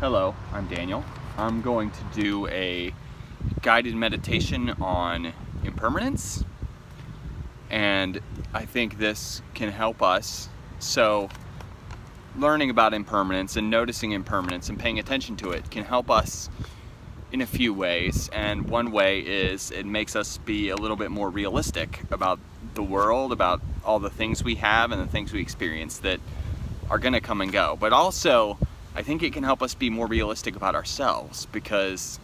Hello, I'm Daniel. I'm going to do a guided meditation on impermanence, and I think this can help us. So learning about impermanence and noticing impermanence and paying attention to it can help us in a few ways, and one way is it makes us be a little bit more realistic about the world, about all the things we have and the things we experience that are going to come and go. But also I think it can help us be more realistic about ourselves, because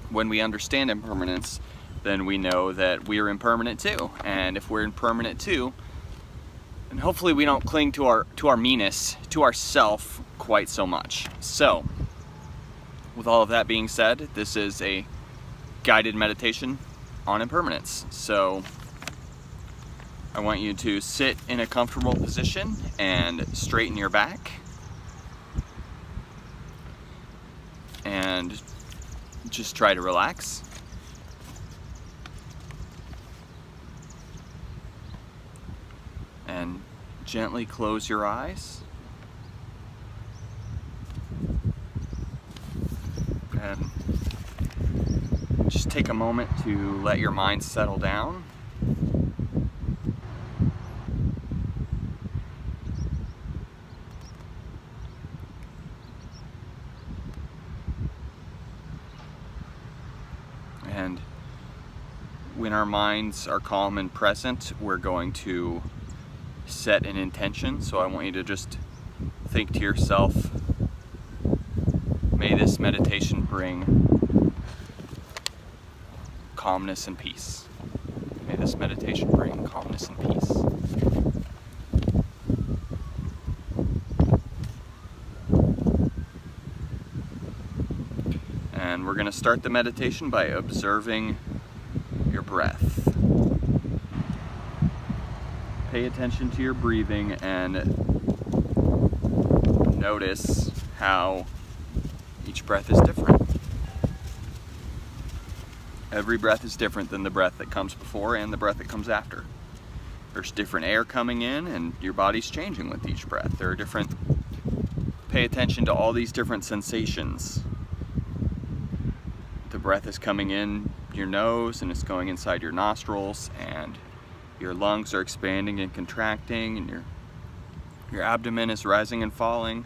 when we understand impermanence, then we know that we are impermanent too. And if we're impermanent too, then hopefully we don't cling to our meanness, to ourself quite so much. So, with all of that being said, this is a guided meditation on impermanence. So, I want you to sit in a comfortable position and straighten your back. And just try to relax. And gently close your eyes. And just take a moment to let your mind settle down. And when our minds are calm and present, we're going to set an intention. So I want you to just think to yourself, may this meditation bring calmness and peace. May this meditation bring calmness and peace. And we're going to start the meditation by observing your breath. Pay attention to your breathing and notice how each breath is different. Every breath is different than the breath that comes before and the breath that comes after. There's different air coming in and your body's changing with each breath. There are different, pay attention to all these different sensations. The breath is coming in your nose and it's going inside your nostrils, and your lungs are expanding and contracting, and your abdomen is rising and falling.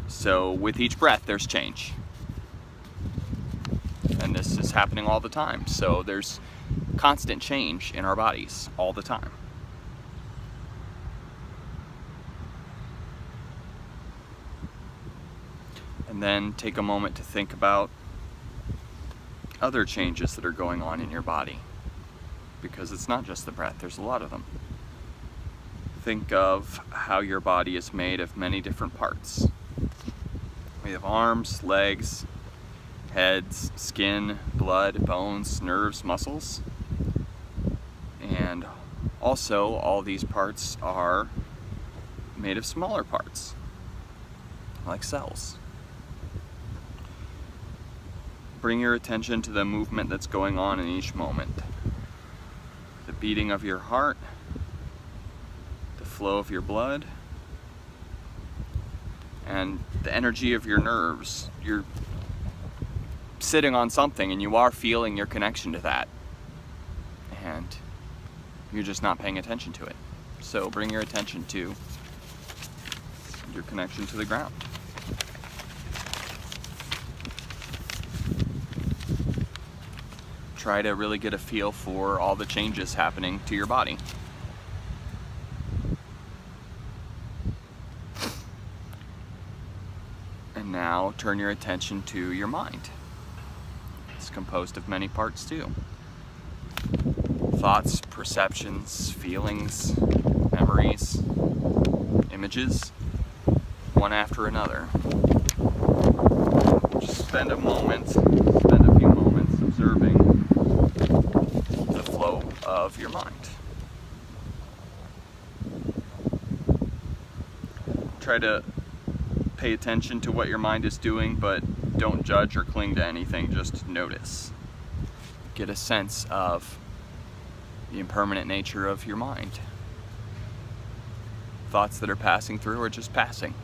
So with each breath there's change. And this is happening all the time. So there's constant change in our bodies all the time. And then take a moment to think about other changes that are going on in your body, because it's not just the breath, there's a lot of them. Think of how your body is made of many different parts. We have arms, legs, heads, skin, blood, bones, nerves, muscles, and also all these parts are made of smaller parts, like cells. Bring your attention to the movement that's going on in each moment. The beating of your heart, the flow of your blood, and the energy of your nerves. You're sitting on something and you are feeling your connection to that, and you're just not paying attention to it. So bring your attention to your connection to the ground. Try to really get a feel for all the changes happening to your body. And now turn your attention to your mind. It's composed of many parts too. Thoughts, perceptions, feelings, memories, images, one after another. Just spend a few moments observing the flow of your mind. Try to pay attention to what your mind is doing, but don't judge or cling to anything, just notice. Get a sense of the impermanent nature of your mind. Thoughts that are passing through are just passing.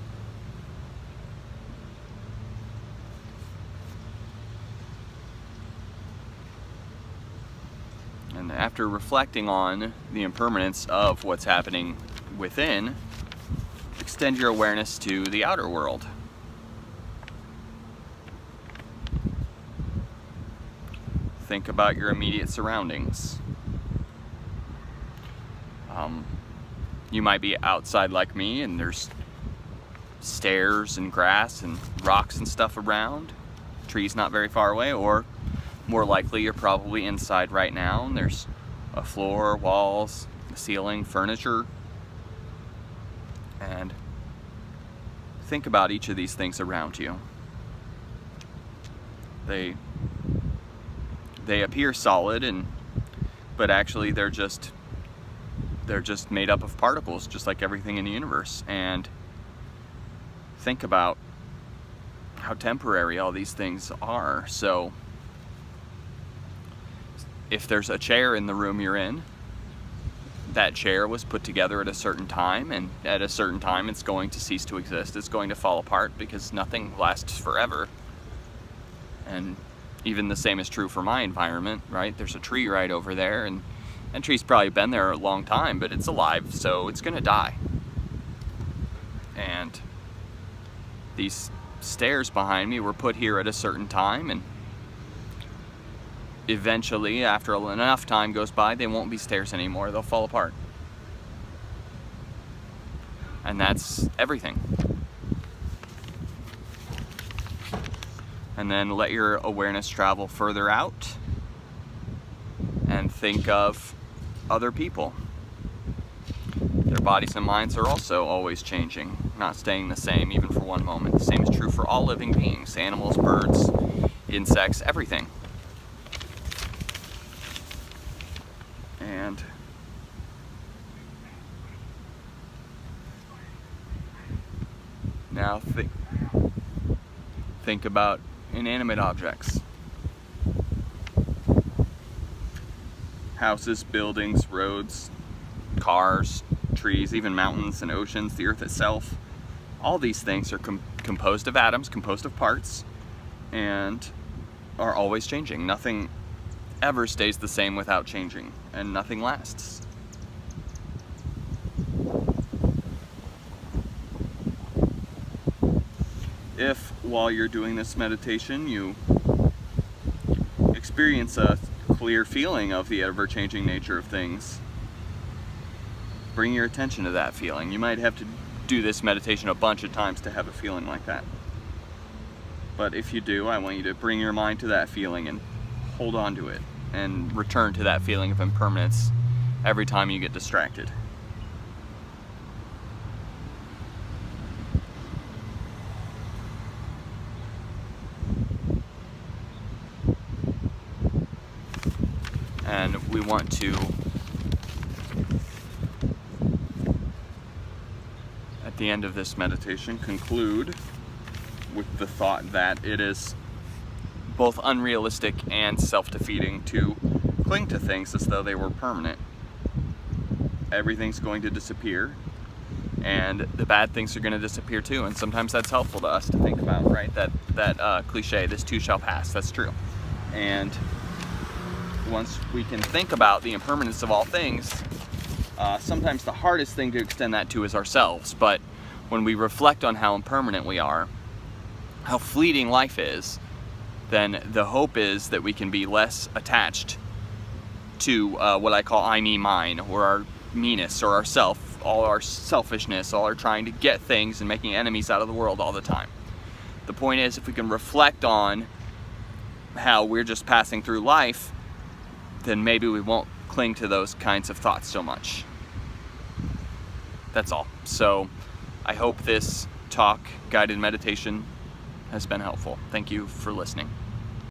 after reflecting on the impermanence of what's happening within, extend your awareness to the outer world. Think about your immediate surroundings. You might be outside like me and there's stairs and grass and rocks and stuff around, trees not very far away, or more likely you're probably inside right now and there's a floor, walls, a ceiling, furniture. And think about each of these things around you. They appear solid, but actually they're just made up of particles, just like everything in the universe. And think about how temporary all these things are. So if there's a chair in the room you're in, that chair was put together at a certain time, and at a certain time it's going to cease to exist. It's going to fall apart because nothing lasts forever. And even the same is true for my environment, right? There's a tree right over there, and that tree's probably been there a long time, but it's alive, so it's gonna die. And these stairs behind me were put here at a certain time, and eventually, after enough time goes by, they won't be stairs anymore. They'll fall apart. And that's everything. And then let your awareness travel further out and think of other people. Their bodies and minds are also always changing, not staying the same even for one moment. The same is true for all living beings, animals, birds, insects, everything. And now think about inanimate objects. Houses, buildings, roads, cars, trees, even mountains and oceans, the earth itself. All these things are composed of atoms, composed of parts, and are always changing. Nothing ever stays the same without changing, and nothing lasts. If, while you're doing this meditation, you experience a clear feeling of the ever-changing nature of things, bring your attention to that feeling. You might have to do this meditation a bunch of times to have a feeling like that. But if you do, I want you to bring your mind to that feeling and hold on to it and return to that feeling of impermanence every time you get distracted. And we want to, at the end of this meditation, conclude with the thought that it is both unrealistic and self-defeating to cling to things as though they were permanent. Everything's going to disappear, and the bad things are going to disappear too, and sometimes that's helpful to us to think about, right? That cliche, this too shall pass, that's true. And once we can think about the impermanence of all things, sometimes the hardest thing to extend that to is ourselves. But when we reflect on how impermanent we are, how fleeting life is, then the hope is that we can be less attached to what I call I, me, mine, or our meanness, or our self, all our selfishness, all our trying to get things and making enemies out of the world all the time. The point is, if we can reflect on how we're just passing through life, then maybe we won't cling to those kinds of thoughts so much. That's all. So I hope this talk, guided meditation, has been helpful. Thank you for listening.